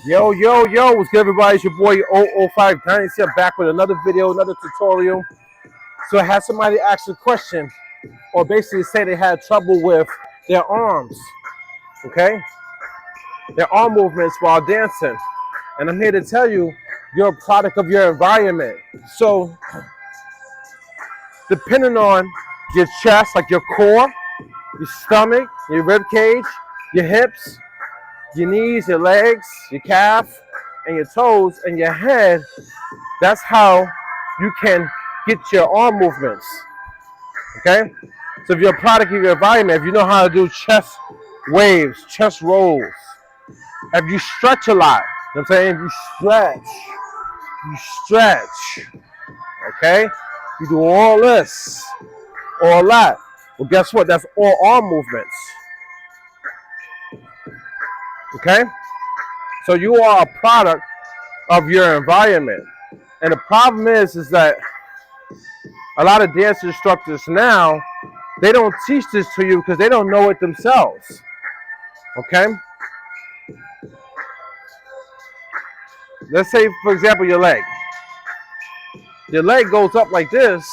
Yo, yo, yo, what's good, everybody? It's your boy 005 Dynasty. I'm back with another video, another tutorial. So I had somebody ask a question, or basically say they had trouble with their arms, okay? Their arm movements while dancing. And I'm here to tell you, you're a product of your environment. So, depending on your chest, like your core, your stomach, your rib cage, your hips, your knees, your legs, your calf, and your toes, and your head, that's how you can get your arm movements, okay? So if you're a product of your environment, if you know how to do chest waves, chest rolls, if you stretch a lot, you know what I'm saying? You stretch, okay? You do all this, all that. Well, guess what? That's all arm movements, okay? So you are a product of your environment. And the problem is that a lot of dance instructors now, they don't teach this to you because they don't know it themselves, okay? Let's say, for example, your leg. Your leg goes up like this.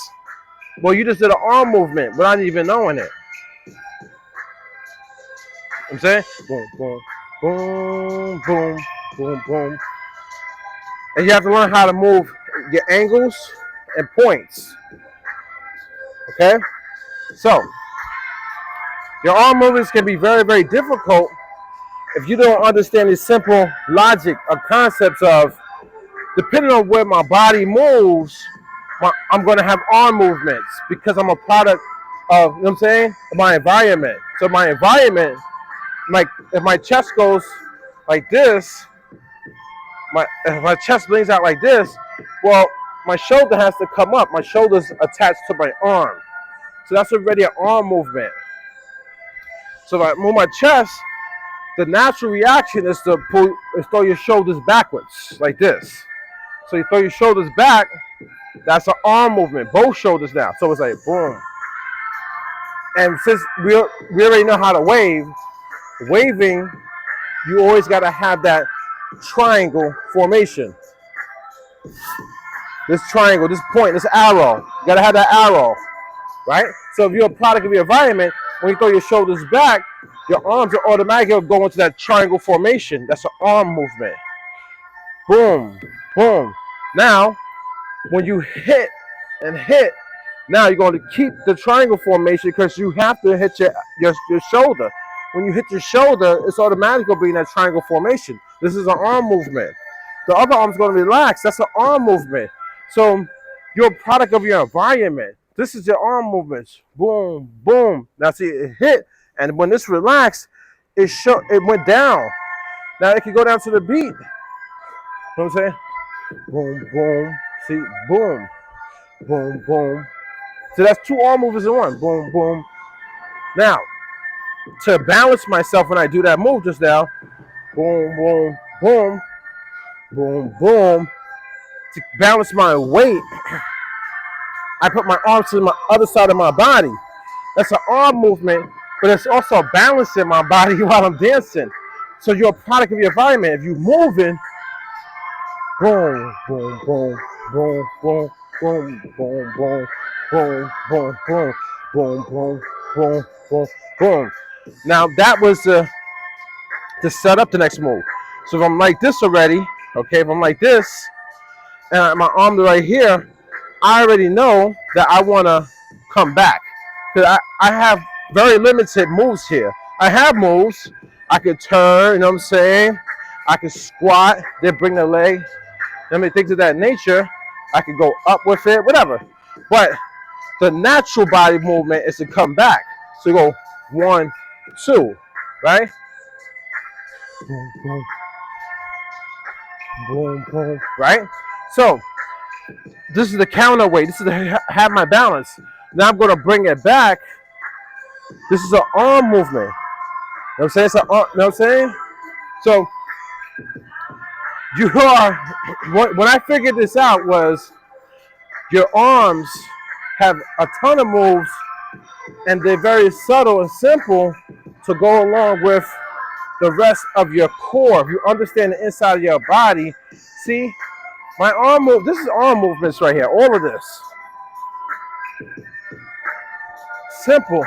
Well, you just did an arm movement without even knowing it. You know what I'm saying? Boom, boom, boom, boom, boom, boom. And you have to learn how to move your angles and points, okay? So, your arm movements can be very, very difficult if you don't understand the simple logic or concepts of, depending on where my body moves, I'm going to have arm movements because I'm a product of, you know what I'm saying, my environment. So my environment, like if my chest goes like this, if my chest leans out like this, well, my shoulder has to come up. My shoulder's attached to my arm. So that's already an arm movement. So if I move my chest, the natural reaction is to throw your shoulders backwards like this. So you throw your shoulders back, that's an arm movement, both shoulders now. So it's like boom. And since we already know how to wave, waving, you always got to have that triangle formation. This triangle, this point, this arrow. You got to have that arrow, right? So if you're a product of your environment, when you throw your shoulders back, your arms are automatically going into that triangle formation. That's an arm movement. Boom, boom. Now, when you hit and hit, now you're going to keep the triangle formation because you have to hit your shoulder. When you hit your shoulder, it's automatically going to be in that triangle formation. This is an arm movement. The other arm's going to relax. That's an arm movement. So you're a product of your environment. This is your arm movements. Boom, boom. Now see, it hit, and when this relaxed, it went down. Now it can go down to the beat. You know what I'm saying? Boom, boom. See, boom, boom, boom. So that's two arm movements in one. Boom, boom. Now, to balance myself when I do that move just now, boom, boom, boom, boom, boom. To balance my weight, I put my arms to the other side of my body. That's an arm movement, but it's also balancing my body while I'm dancing. So you're a product of your environment. If you're moving, boom, boom, boom, boom, boom, boom, boom, boom, boom, boom, boom, boom, boom, boom, boom, boom. Now that was to set up the next move. So if I'm like this already, okay, if I'm like this, and my arms are right here, I already know that I want to come back. Because I have very limited moves here. I have moves. I could turn, you know what I'm saying? I could squat, then bring the leg. I mean, things of that nature. I could go up with it, whatever. But the natural body movement is to come back. So you go 1, 2, right? Boom, boom, boom, boom, right? So this is the counter weight. This is to have my balance. Now I'm going to bring it back. This is an arm movement. You know what I'm saying? It's an arm, you know what I'm saying? So you are, when I figured this out was your arms have a ton of moves and they're very subtle and simple to go along with the rest of your core. If you understand the inside of your body, see, my arm move, this is arm movements right here, all of this. Simple.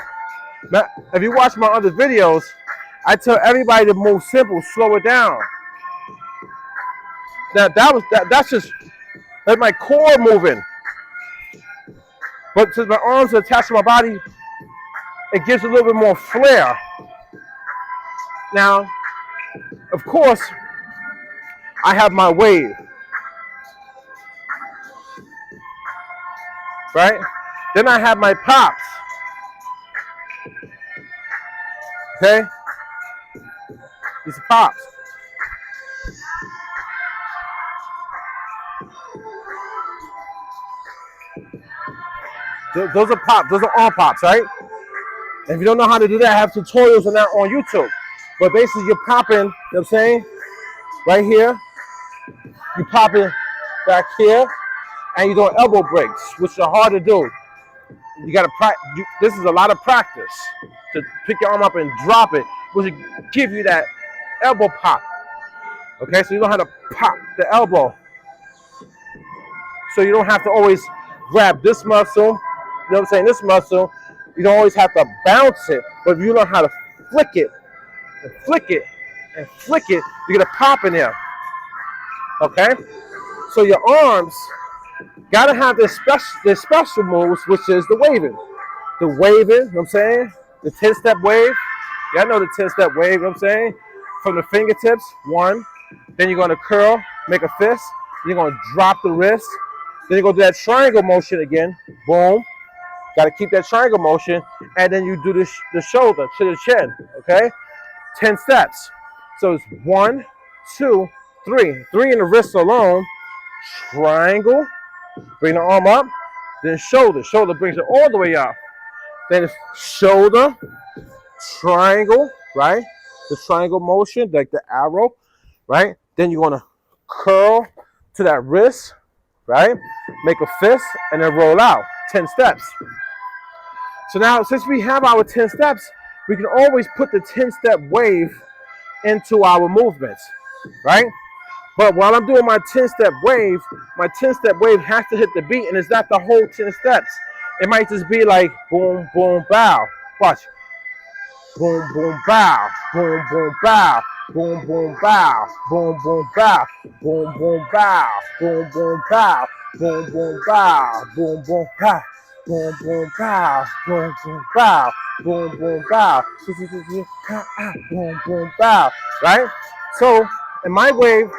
Now, if you watch my other videos, I tell everybody to move simple, slow it down. That's just that's my core moving. But since my arms are attached to my body, it gives a little bit more flair. Now, of course, I have my wave, right? Then I have my pops, okay? These are pops. Those are pops, those are arm pops, right? And if you don't know how to do that, I have tutorials on that on YouTube. But basically you're popping, you know what I'm saying? Right here, you popping back here, and you're doing elbow breaks, which are hard to do. You gotta practice. This is a lot of practice to pick your arm up and drop it, which will give you that elbow pop. Okay, so you know how to pop the elbow. So you don't have to always grab this muscle, you know what I'm saying, this muscle. You don't always have to bounce it, but if you know how to flick it, and flick it, and flick it, you get a pop in there. Okay? So your arms gotta have the special moves, which is the waving. The waving, you know what I'm saying? The 10-step wave. Y'all know the 10-step wave, you know what I'm saying? From the fingertips, one. Then you're gonna curl, make a fist. Then you're gonna drop the wrist. Then you're gonna do that triangle motion again. Boom. Gotta keep that triangle motion. And then you do the shoulder to the chin, okay? 10 steps. So it's 1, 2, 3. 3 in the wrist alone. Triangle. Bring the arm up. Then shoulder. Shoulder brings it all the way up. Then it's shoulder. Triangle, right? The triangle motion, like the arrow, right? Then you're gonna curl to that wrist, right? Make a fist and then roll out. 10 steps. So now, since we have our 10 steps, we can always put the 10-step wave into our movements, right? But while I'm doing my 10-step wave has to hit the beat, and it's not the whole 10 steps. It might just be like boom, boom, bow. Watch. Boom, boom, bow. Boom, boom, bow. Boom, boom, bow. Boom, boom, bow. Boom, boom, bow. Boom, boom, bow. Boom, boom, bow. Boom, boom, bow. Boom, boom, bow. Boom, boom, bow. Boom, boom, bow. Boom, boom, bow. Right? So, in my wave,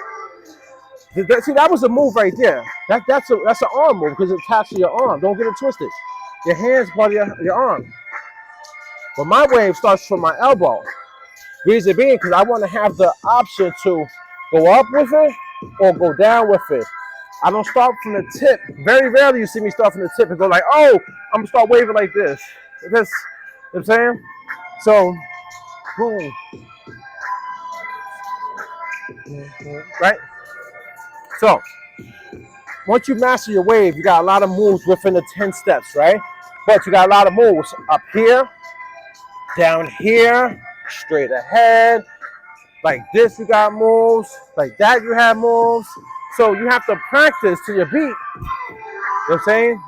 see, that was a move right there. That's an arm move because it's attached to your arm. Don't get it twisted. Your hand's part of your arm. But my wave starts from my elbow. Reason being, because I want to have the option to go up with it or go down with it. I don't start from the tip. Very rarely you see me start from the tip and go like, oh, I'm going to start waving like this. You know what I'm saying? So, boom. Right? So, once you master your wave, you got a lot of moves within the 10 steps, right? But you got a lot of moves up here, down here, straight ahead. Like this, you got moves. Like that, you have moves. So you have to practice to your beat. You know what I'm saying?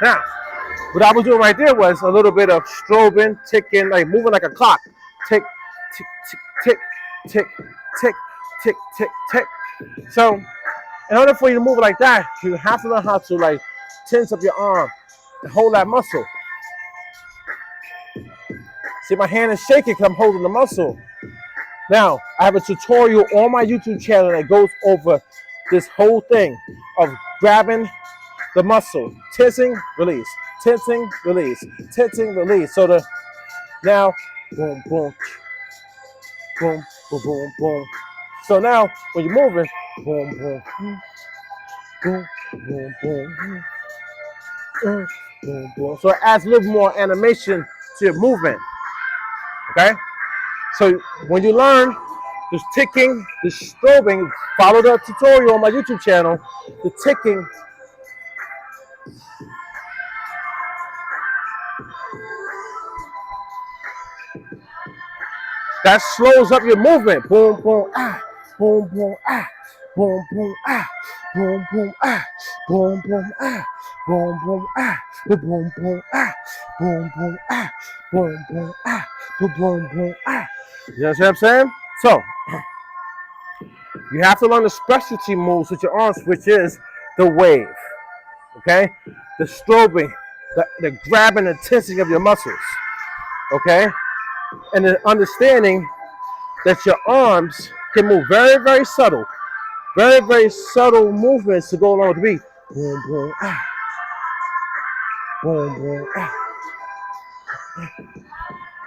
Now, what I was doing right there was a little bit of strobing, ticking, like moving like a clock. Tick, tick, tick, tick, tick, tick, tick, tick. So, in order for you to move like that, you have to learn how to like tense up your arm and hold that muscle. See, my hand is shaking because I'm holding the muscle. Now, I have a tutorial on my YouTube channel that goes over this whole thing of grabbing the muscle, tensing, release, tensing, release, tensing, release. So now, boom, boom, boom, boom, boom, boom. So now, when you're moving, boom, boom, boom, boom, boom, boom, boom, boom. So it adds a little more animation to your movement. Okay? So when you learn The ticking, the strobing, follow the tutorial on my YouTube channel. The ticking, that slows up your movement. Boom, boom, ah, boom, boom, ah, boom, boom, ah, boom, boom, ah, boom, boom, ah, boom, boom, ah, boom, boom, ah, boom, boom, ah, boom, boom, ah, boom, boom, ah. You know what I'm saying? So, you have to learn the specialty moves with your arms, which is the wave, okay? The strobing, the grabbing and tensing of your muscles, okay? And then understanding that your arms can move very subtle, very subtle movements to go along with the beat. Boom, boom, ah, boom, boom, ah.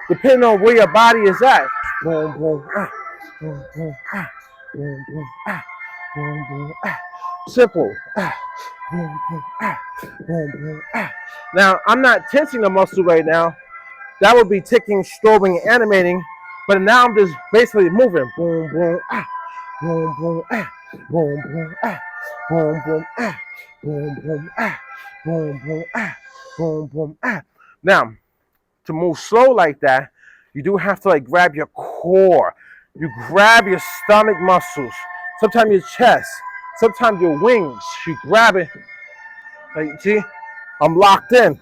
Depending on where your body is at. Boom, boom, ah, boom, boom, ah, boom, boom, ah, boom, boom, ah. Simple, ah, boom, boom, ah, boom, boom, ah. Now, I'm not tensing the muscle right now. That would be ticking, strobing, and animating. But now I'm just basically moving. Boom, boom, ah, boom, boom, ah, boom, boom, ah, boom, boom, ah, boom, boom, ah, boom, boom, ah, boom, boom, ah. Now, to move slow like that, you do have to like grab your core. You grab your stomach muscles, sometimes your chest, sometimes your wings. You grab it. Like, see, I'm locked in.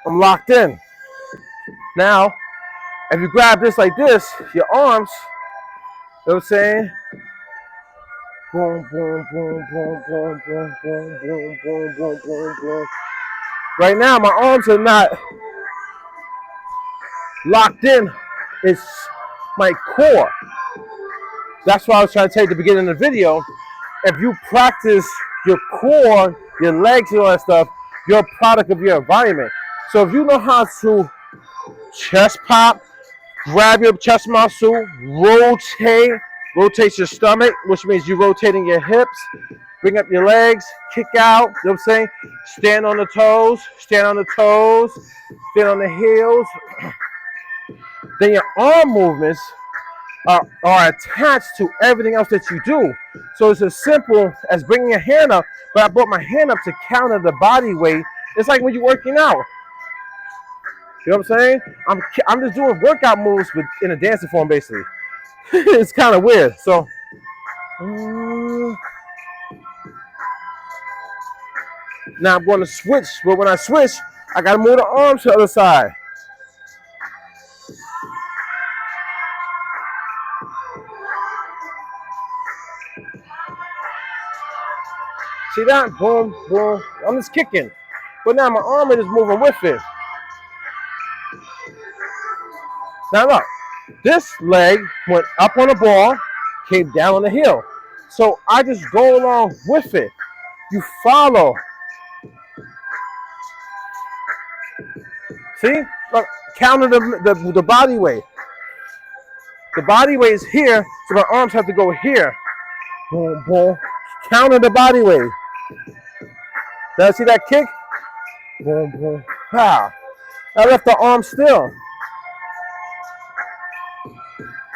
I'm locked in. Now, if you grab this like this, your arms, you know what I'm saying? Boom, boom, boom, boom, boom, boom, boom, boom, boom, boom, boom, boom. Right now, my arms are not locked in. It's my core. That's why I was trying to tell you at the beginning of the video. If you practice your core, your legs, and all that stuff, you're a product of your environment. So if you know how to chest pop, grab your chest muscle, rotate your stomach, which means you're rotating your hips, bring up your legs, kick out, you know what I'm saying? Stand on the toes, stand on the heels. Then your arm movements are attached to everything else that you do. So it's as simple as bringing your hand up, but I brought my hand up to counter the body weight. It's like when you're working out. You know what I'm saying? I'm just doing workout moves but in a dancing form, basically. It's kind of weird. So, now I'm going to switch, but when I switch, I got to move the arms to the other side. See that? Boom, boom. I'm just kicking. But now my arm is moving with it. Now look, this leg went up on the ball, came down on the heel. So I just go along with it. You follow. See? Look, counter the body weight. The body weight is here, so my arms have to go here. Boom, boom. Counter the body weight. Now see that kick? Boom, boom. Pow. I left the arm still.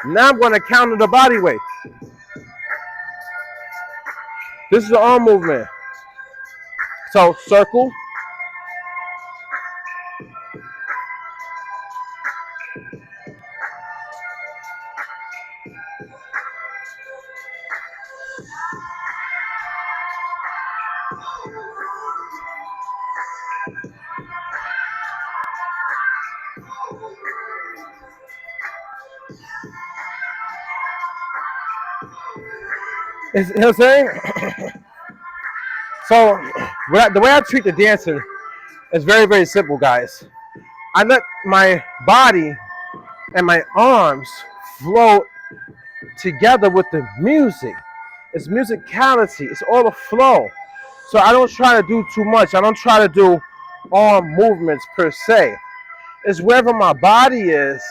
Now I'm going to counter the body weight. This is the arm movement. So circle. You know what I'm saying? So the way I treat the dancer is very simple, guys. I let my body and my arms flow together with the music. It's musicality. It's all a flow. So I don't try to do too much. I don't try to do arm movements per se. It's wherever my body is.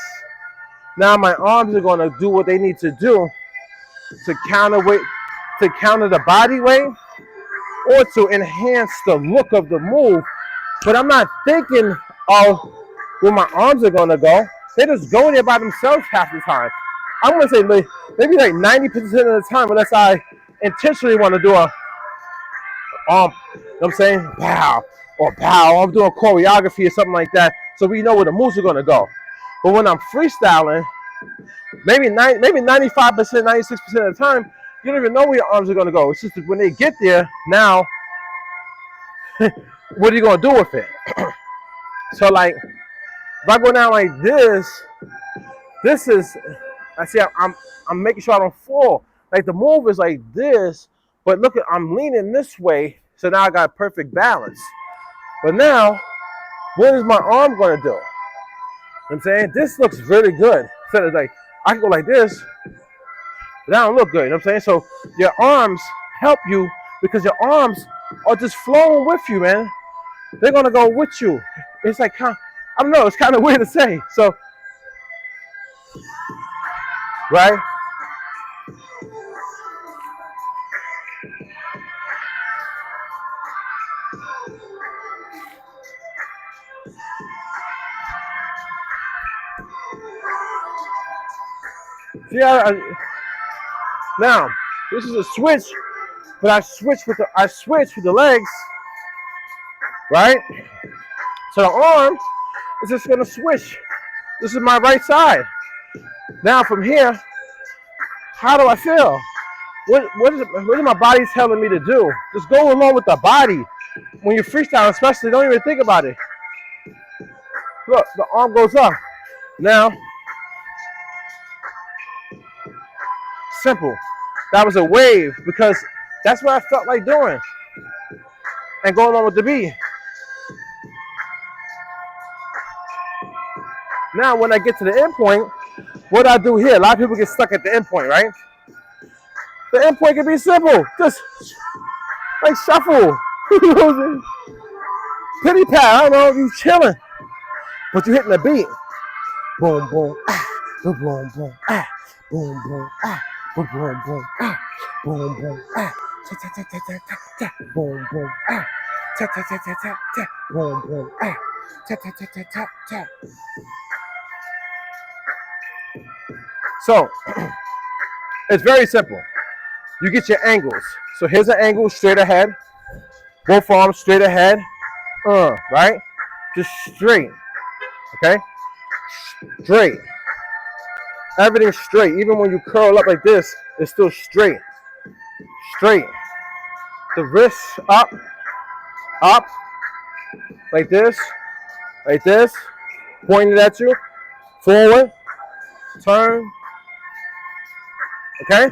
Now my arms are going to do what they need to do to counter the body weight or to enhance the look of the move. But I'm not thinking of where my arms are going to go. They just go there by themselves half the time. I'm gonna say maybe like 90% of the time, unless I intentionally want to do a you know what I'm saying, pow or pow. I'm doing choreography or something like that, so we know where the moves are gonna go. But when I'm freestyling, maybe 95%, 96% of the time, you don't even know where your arms are gonna go. It's just that when they get there, now, what are you gonna do with it? So like, if I go down like this is, I see I'm making sure I don't fall. Like the move is like this, but look at, I'm leaning this way, so now I got perfect balance. But now, what is my arm gonna do? You know what I'm saying? This looks really good. Instead of like, I can go like this, but that don't look good. You know what I'm saying? So your arms help you because your arms are just flowing with you, man. They're gonna go with you. It's like, I don't know, it's kind of weird to say. So, right? See, now this is a switch, but I switch with the legs, right? So the arm is just gonna switch. This is my right side. Now from here, how do I feel? What is my body telling me to do? Just go along with the body. When you're freestyling, especially, don't even think about it. Look, the arm goes up. Now, simple. That was a wave because that's what I felt like doing. And going on with the beat. Now, when I get to the end point, what do I do here? A lot of people get stuck at the end point, right? The end point can be simple. Just like shuffle. Pity pat. I don't know, you chilling. But you're hitting the beat. Boom, boom, ah, boom, boom, boom, ah, boom, boom, ah, boom, boom, boom, ah, boom, boom, ah, ta ta ta ta ta ta ta, boom, boom, ah, ta ta ta ta ta ta, boom, boom, ah, ta ta ta ta ta ta. So it's very simple. You get your angles. So here's an angle straight ahead, both arms straight ahead, right? Just straight, okay? Straight. Everything's straight. Even when you curl up like this, it's still straight. Straight. The wrists up, up, like this, pointed at you, forward, turn, okay?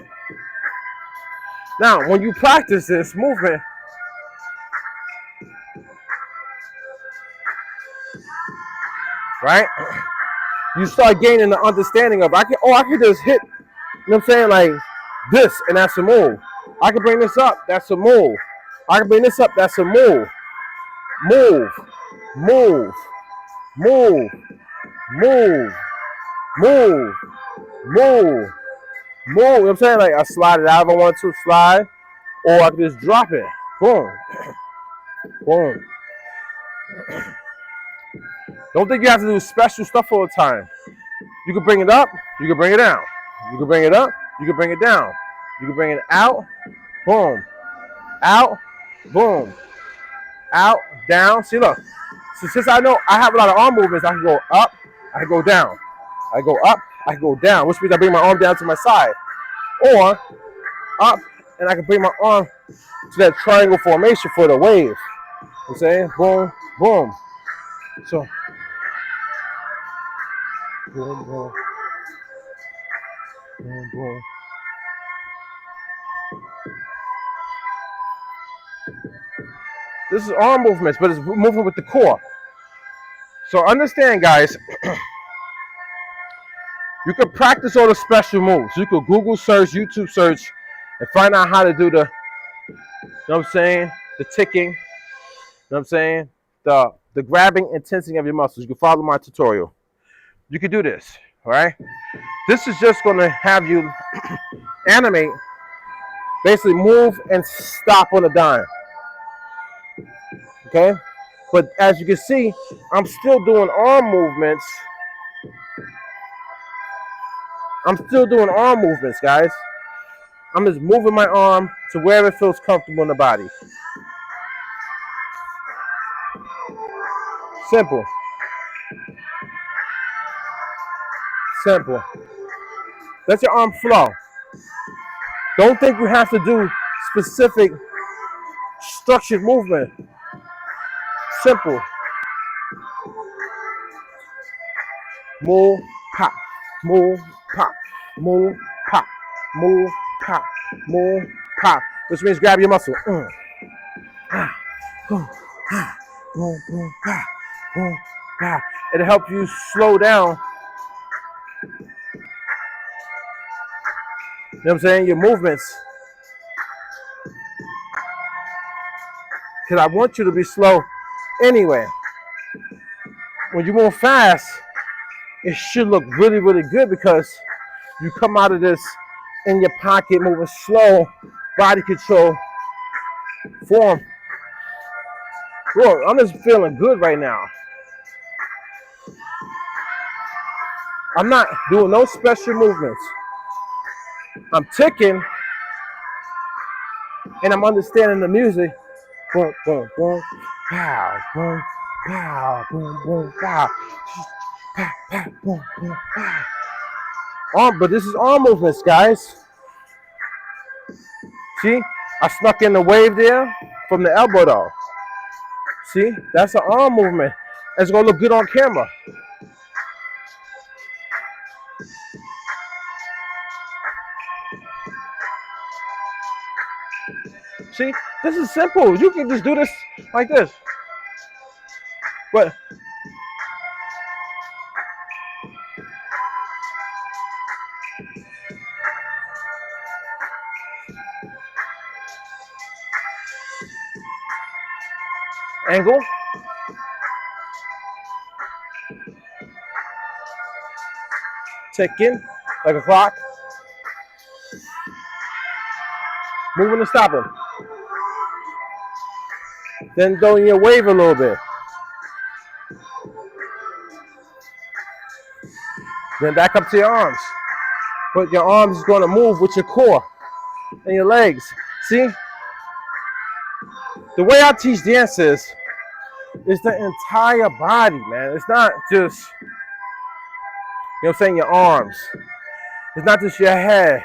Now, when you practice this movement, right, you start gaining the understanding of, I can just hit, you know what I'm saying, like this, and that's a move. I can bring this up, that's a move. I can bring this up, that's a move. Move, move, move, move, move, move, move. You know what I'm saying? Like I slide it out if I want to slide, or I can just drop it. Boom, boom. Don't think you have to do special stuff all the time. You can bring it up, you can bring it down. You can bring it up, you can bring it down. You can bring it out, boom, out, boom, out, down. See, look. So since I know I have a lot of arm movements, I can go up, I can go down. I go up, I can go down, which means I bring my arm down to my side. Or up, and I can bring my arm to that triangle formation for the wave. You know what I'm saying? Boom, boom. So, boom, boom, boom, boom. This is arm movements, but it's moving with the core. So understand, guys, you can practice all the special moves. You could Google search, YouTube search, and find out how to do the, you know what I'm saying, the ticking, you know what I'm saying, the grabbing and tensing of your muscles. You can follow my tutorial. You can do this, all right? This is just going to have you animate, basically move and stop on a dime, okay? But as you can see, I'm still doing arm movements I'm still doing arm movements, guys. I'm just moving my arm to wherever it feels comfortable in the body. Simple. Simple. Let your arm flow. Don't think you have to do specific structured movement. Simple. Move, pop, move, pop, move, pop, move, pop, move, pop. Which means grab your muscle. Boom, boom, pop, boom, pop. It'll help you slow down. You know what I'm saying? Your movements. Because I want you to be slow anyway. When you move fast, it should look really, really good because you come out of this in your pocket, moving slow, body control, form. Bro, I'm just feeling good right now. I'm not doing no special movements. I'm ticking and I'm understanding the music. Boom, boom, boom, pow, boom, pow, boom, boom, pow, pow, pow, boom, boom, pow. But this is arm movements, guys. See, I snuck in the wave there from the elbow though. See, that's an arm movement. It's gonna look good on camera. See, this is simple. You can just do this like this. But angle. Ticking like a clock. Moving and stopping. Then throwing your wave a little bit. Then back up to your arms. But your arms is going to move with your core and your legs. See? The way I teach dance is the entire body, man. It's not just, you know what I'm saying, your arms. It's not just your head.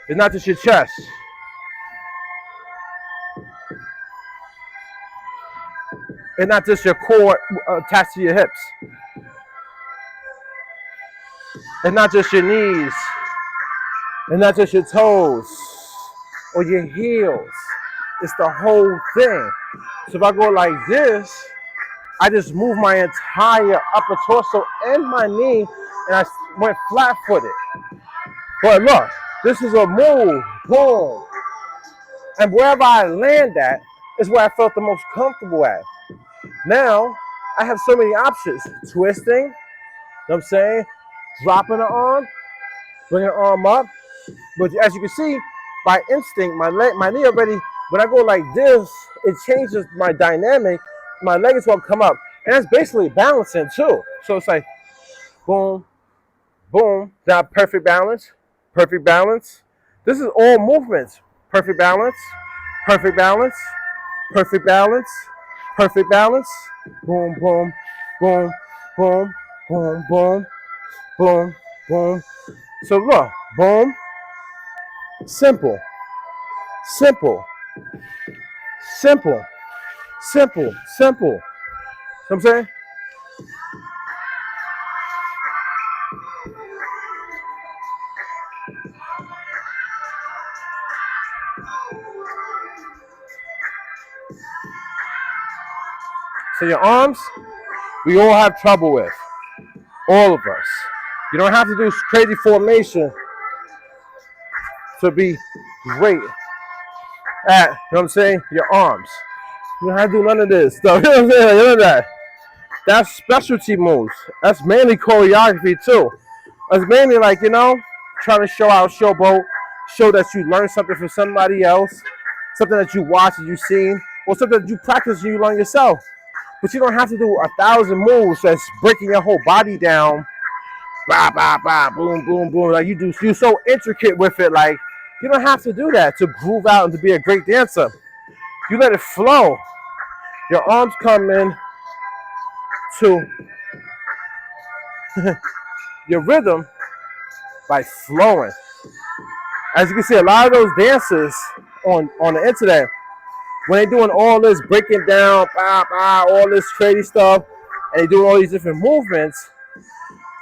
It's not just your chest. It's not just your core attached to your hips. It's not just your knees. It's not just your toes or your heels. It's the whole thing. So if I go like this, I just move my entire upper torso and my knee, and I went flat-footed. But look, this is a move, boom. And wherever I land at is where I felt the most comfortable at. Now, I have so many options. Twisting, you know what I'm saying? Dropping the arm, bringing the arm up. But as you can see, by instinct, my knee already, when I go like this, it changes my dynamic. My leg is gonna come up. And that's basically balancing too. So it's like, boom, boom. Now perfect balance, perfect balance. This is all movements. Perfect balance, perfect balance, perfect balance, perfect balance. Boom, boom, boom, boom, boom, boom, boom, boom. So look, boom, simple, simple, simple, simple, simple. You know what I'm saying? So your arms, we all have trouble with. All of us. You don't have to do crazy formation to be great at, you know what I'm saying, your arms. You don't have to do none of this stuff. You know what I'm saying? None of that. That's specialty moves. That's mainly choreography too. It's mainly like, you know, trying to show out showboat, show that you learned something from somebody else, something that you watched and you seen, or something that you practice and you learn yourself. But you don't have to do 1,000 moves that's breaking your whole body down bah, bah, bah, boom, boom, boom. Like you're so intricate with it. Like you don't have to do that to groove out and to be a great dancer. You let it flow. Your arms come in to your rhythm by flowing. As you can see, a lot of those dancers on the internet, when they're doing all this breaking down, bah, bah, all this crazy stuff, and they do all these different movements,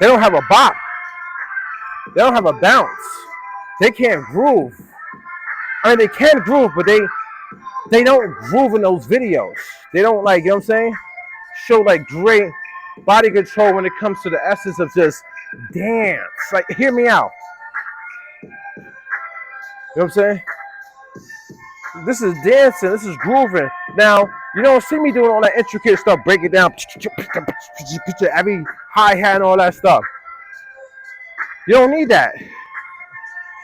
they don't have a bop. They don't have a bounce. They can't groove. I mean, they can groove, but they don't groove in those videos. They don't like, you know what I'm saying? Show like great body control when it comes to the essence of just dance. Like, hear me out. You know what I'm saying? This is dancing. This is grooving. Now, you don't see me doing all that intricate stuff, break it down, every hi-hat and all that stuff. You don't need that.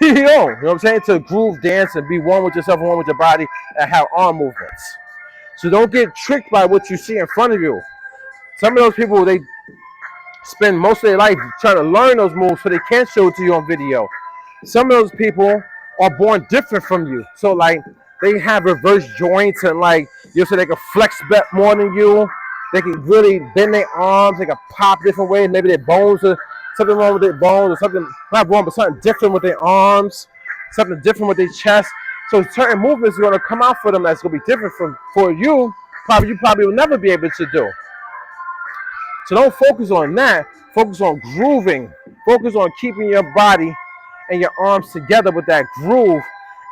You don't. You know what I'm saying? To groove, dance, and be one with yourself and one with your body and have arm movements. So don't get tricked by what you see in front of you. Some of those people, they spend most of their life trying to learn those moves so they can show it to you on video. Some of those people are born different from you. So like they have reverse joints and like so they can flex back more than you. They can really bend their arms, they can pop different ways. Maybe their bones are something wrong with their bones or something not wrong, but something different with their arms, something different with their chest. So certain movements are gonna come out for them that's gonna be different from for you. You probably will never be able to do. So don't focus on that. Focus on grooving. Focus on keeping your body and your arms together with that groove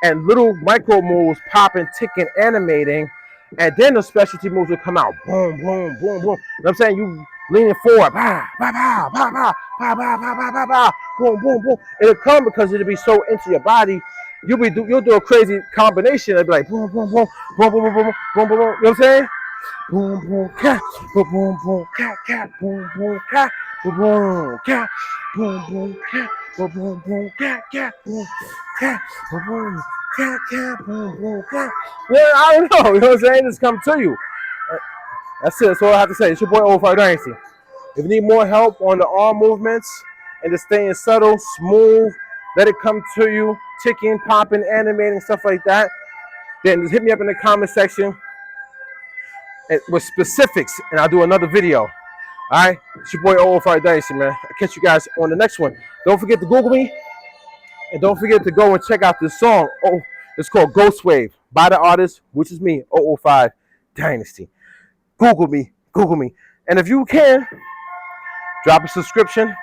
and little micro moves popping, ticking, animating. And then the specialty moves will come out. Boom, boom, boom, boom. You know what I'm saying? You leaning forward. Bah, bah, bah, bah, bah, bah, bah, bah, bah, bah, bah. Boom, boom, boom. It'll come because it'll be so into your body. You'll do a crazy combination. It'll be like boom, boom, boom, boom, boom, boom, boom, boom, boom, boom. You know what I'm saying? Boom, boom, cat, boom, boom, boom, cat, cat, boom, boom, cat, boom, boom, cat, boom, boom, cat, boom, boom, boom, cat, cat, boom, cat, boom, boom, cat, cat, boom, boom, cat. Yeah, I don't know. You know what I'm saying? Just come to you. That's it. That's all I have to say. It's your boy Over Dynasty. If you need more help on the arm movements and just staying subtle, smooth, let it come to you, ticking, popping, animating, stuff like that, then just hit me up in the comment section with specifics, and I'll do another video. All right, it's your boy OFI Dynasty, man. I'll catch you guys on the next one. Don't forget to Google me, and don't forget to go and check out this song. Oh, it's called Ghost Wav by the artist, which is me, 005 Dynasty. Google me, and if you can, drop a subscription,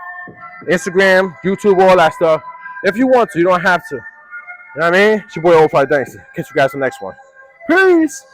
Instagram, YouTube, all that stuff. If you want to, you don't have to. You know what I mean? It's your boy 005 Dynasty. Catch you guys on the next one. Peace.